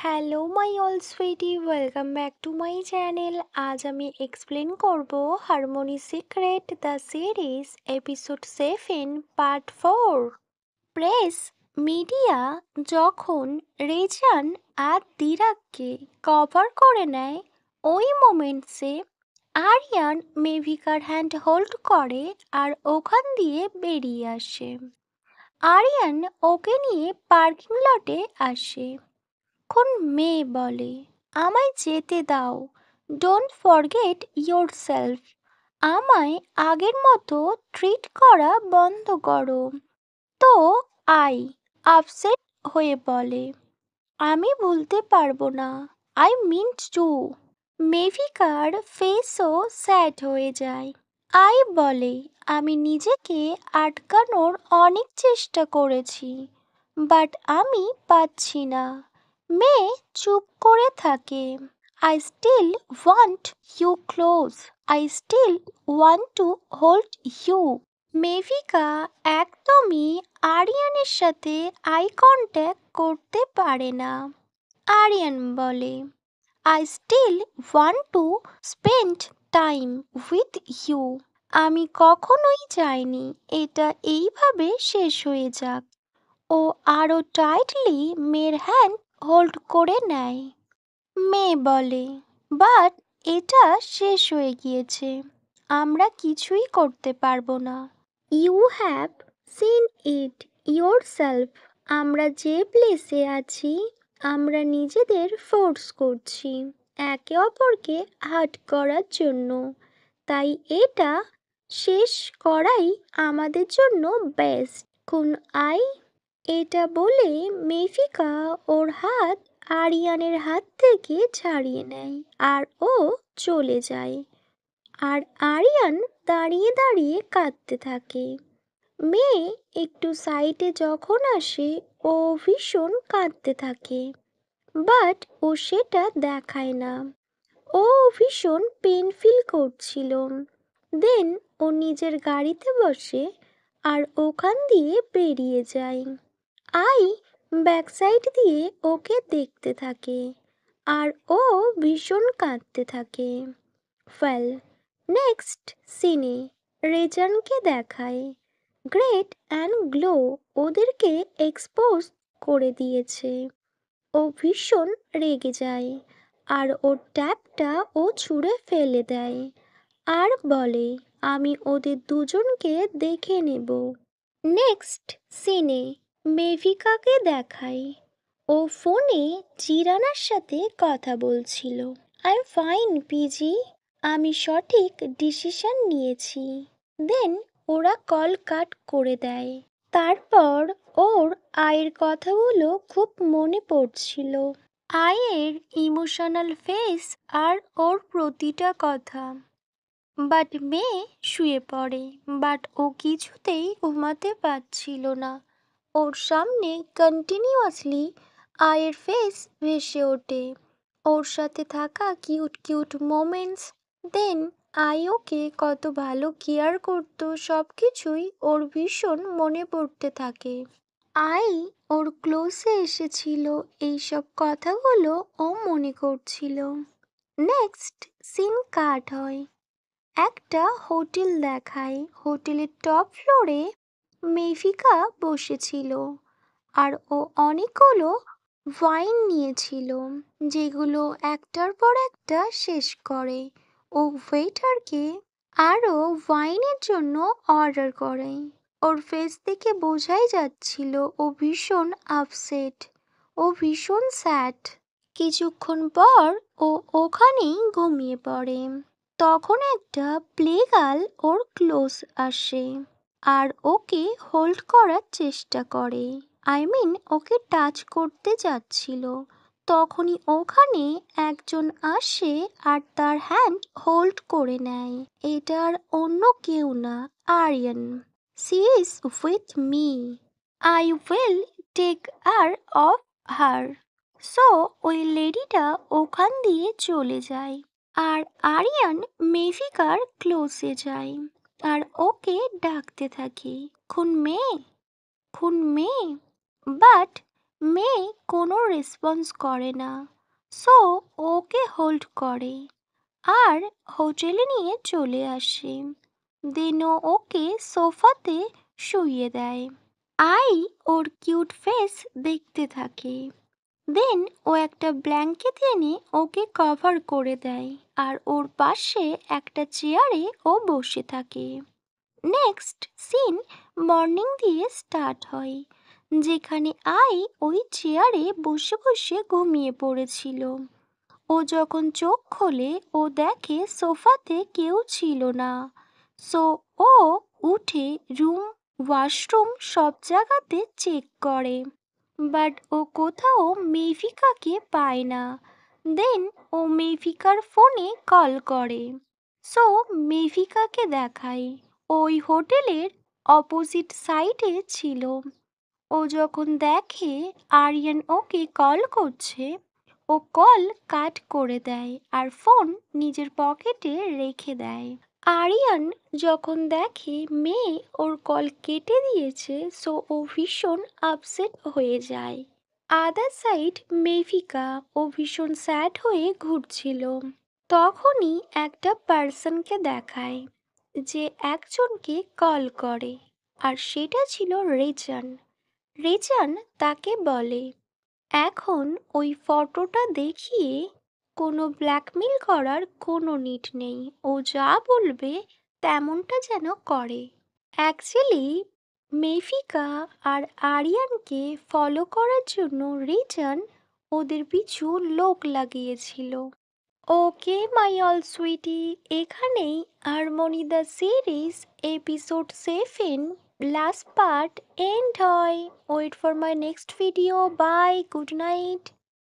Hello my all sweetie, welcome back to my channel. আজ আমি explain করব Harmony Secret the series episode 7 part 4। Press media যখন রেজান আর দিরাককে কভার করে নেয়, ওই মোমেন্টসে আরিয়ান মেভিকার হ্যান্ড হোল্ড করে আর ওখান দিয়ে বেরিয়ে আসে। আরিয়ান ওকে নিয়ে পার্কিং লটে আসে। কোন মেয়ে বলে, আমায় যেতে দাও, ডোন্ট ফরগেট ইয়োর সেলফ, আমায় আগের মতো ট্রিট করা বন্ধ করো। তো আই আপসেট হয়ে বলে, আমি ভুলতে পারবো না, আই মিন টু। মেভিকার ফেসও স্যাড হয়ে যায়। আই বলে, আমি নিজেকে আটকানোর অনেক চেষ্টা করেছি, বাট আমি পাচ্ছি না। মেয়ে চুপ করে থাকে। I still want you close, I still want to hold you. Mevika একদমই আরিয়ানের সাথে আই কন্ট্যাক্ট করতে পারে না। আরিয়ান বলে, I still want to spend time with you. আমি কখনোই চাইনি এটা এইভাবে শেষ হয়ে যাক। ও আরও টাইটলি মেয়ের হ্যান্ড হোল্ড করে নেয়। মেয়ে বলে, বাট এটা শেষ হয়ে গিয়েছে, আমরা কিছুই করতে পারবো না। You have seen it yourself. আমরা যে প্লেসে আছি, আমরা নিজেদের ফোর্স করছি একে অপরকে হার্ট করার জন্য, তাই এটা শেষ করাই আমাদের জন্য বেস্ট। কোন আই? এটা বলে মেভিকা ওর হাত আরিয়ানের হাত থেকে ছাড়িয়ে নেয় আর ও চলে যায়। আর আরিয়ান দাঁড়িয়ে দাঁড়িয়ে কাঁদতে থাকে। মেয়ে একটু সাইডে যখন আসে, ও ভীষণ কাঁদতে থাকে, বাট ও সেটা দেখায় না। ও ভীষণ পেন ফিল করছিল। দেন ও নিজের গাড়িতে বসে আর ওখান দিয়ে বেরিয়ে যায়। আই ব্যাক সাইড দিয়ে ওকে দেখতে থাকে আর ও ভীষণ কাঁদতে থাকে। ওয়েল, নেক্সট সিনে রেজানকে দেখায়। গ্রেট অ্যান্ড গ্লো ওদেরকে এক্সপোজ করে দিয়েছে। ও ভীষণ রেগে যায় আর ওর ট্যাপটা ও ছুঁড়ে ফেলে দেয় আর বলে, আমি ওদের দুজনকে দেখে নেব। নেক্সট সিনে মেভিকাকে দেখায়। ও ফোনে জিরানার সাথে কথা বলছিল। আই এম ফাইন পিজি, আমি সঠিক ডিসিশন নিয়েছি। দেন ওরা কল কাট করে দেয়। তারপর ওর আয়ের কথাগুলো খুব মনে পড়ছিল। আয়ের ইমোশনাল ফেস আর ওর প্রতিটা কথা। বাট মেয়ে শুয়ে পড়ে, বাট ও কিছুতেই ঘুমাতে পারছিল না। ওর সামনে কন্টিনিউয়াসলি আয়ের ফেস ভেসে ওঠে, ওর সাথে থাকা cute cute moments. Then I ওকে কত ভালো কেয়ার করতো, সব কিছুই ওর ভীষণ মনে পড়তে থাকে। আই ওর ক্লোজে এসেছিল, এইসব কথাগুলো ও মনে করছিল। নেক্সট সিন কাট হয়। একটা হোটেল দেখায়। হোটেলের টপ ফ্লোরে মেভিকা বসেছিল আর ও অনেকগুলো ওয়াইন নিয়েছিল, যেগুলো একটার পর একটা শেষ করে। ও ওয়েটারকে আরও ওয়াইনের জন্য অর্ডার করে। ওর ফেস দেখে বোঝাই যাচ্ছিল ও ভীষণ আপসেট, ও ভীষণ স্যাড। কিছুক্ষণ পর ও ওখানেই ঘুমিয়ে পড়ে। তখন একটা প্লে গার্ল ওর ক্লোজ আসে আর ওকে হোল্ড করার চেষ্টা করে, আই মিন ওকে টাচ করতে যাচ্ছিল। তখনই ওখানে একজন আসে আর তার হ্যান্ড হোল্ড করে নেয়। এটা আর অন্য কেউ না, Aryan. She is with me, I will take care of her. So ওই লেডিটা ওখান দিয়ে চলে যায় আর আরিয়ান মেভিকার ক্লোজে যায় আর ওকে ডাকতে থাকে, খুন মেয়ে, খুন মেয়ে। বাট মেয়ে কোনো রেসপন্স করে না, সো ওকে হোল্ড করে আর হোটেলে নিয়ে চলে আসে। দেন ও ওকে সোফাতে শুইয়ে দেয়। আই ওর কিউট ফেস দেখতে থাকে। দেন ও একটা ব্ল্যাঙ্কেট এনে ওকে কভার করে দেয় আর ওর পাশে একটা চেয়ারে ও বসে থাকে। নেক্সট সিন মর্নিং দিয়ে স্টার্ট হয়, যেখানে আই ওই চেয়ারে বসে বসে ঘুমিয়ে পড়েছিল। ও যখন চোখ খোলে ও দেখে সোফাতে কেউ ছিল না। সো ও উঠে রুম, ওয়াশরুম সব জায়গাতে চেক করে, বাট ও কোথাও মেভিকাকে পায় না। দেন ও মেভিকার ফোনে কল করে। সো মেভিকাকে দেখায় ওই হোটেলের অপোজিট সাইডে ছিল। ও যখন দেখে আরিয়ান ওকে কল করছে, ও কল কাট করে দেয় আর ফোন নিজের পকেটে রেখে দেয়। আরিয়ান যখন দেখে মেয়ে ওর কল কেটে দিয়েছে, সো ও ভীষণ আপসেট হয়ে যায়। আদার সাইড মেভিকা ও ভীষণ স্যাড হয়ে ঘুরছিল। তখনই একটা পার্সনকে দেখায় যে একজনকে কল করে, আর সেটা ছিল রেজান। রেজান তাকে বলে, এখন ওই ফটোটা দেখিয়ে কোনো ব্ল্যাকমেল করার কোনো নিড নেই, ও যা বলবে তেমনটা যেন করে। অ্যাকচুয়ালি মেফিকা আর আরিয়ানকে ফলো করার জন্য রিজন ওদের পিছু লোক লাগিয়েছিল। ওকে মাই অল সুইটি, এখানেই harmony the series episode 7 last part end হয়। Wait for my next video. Bye, good night.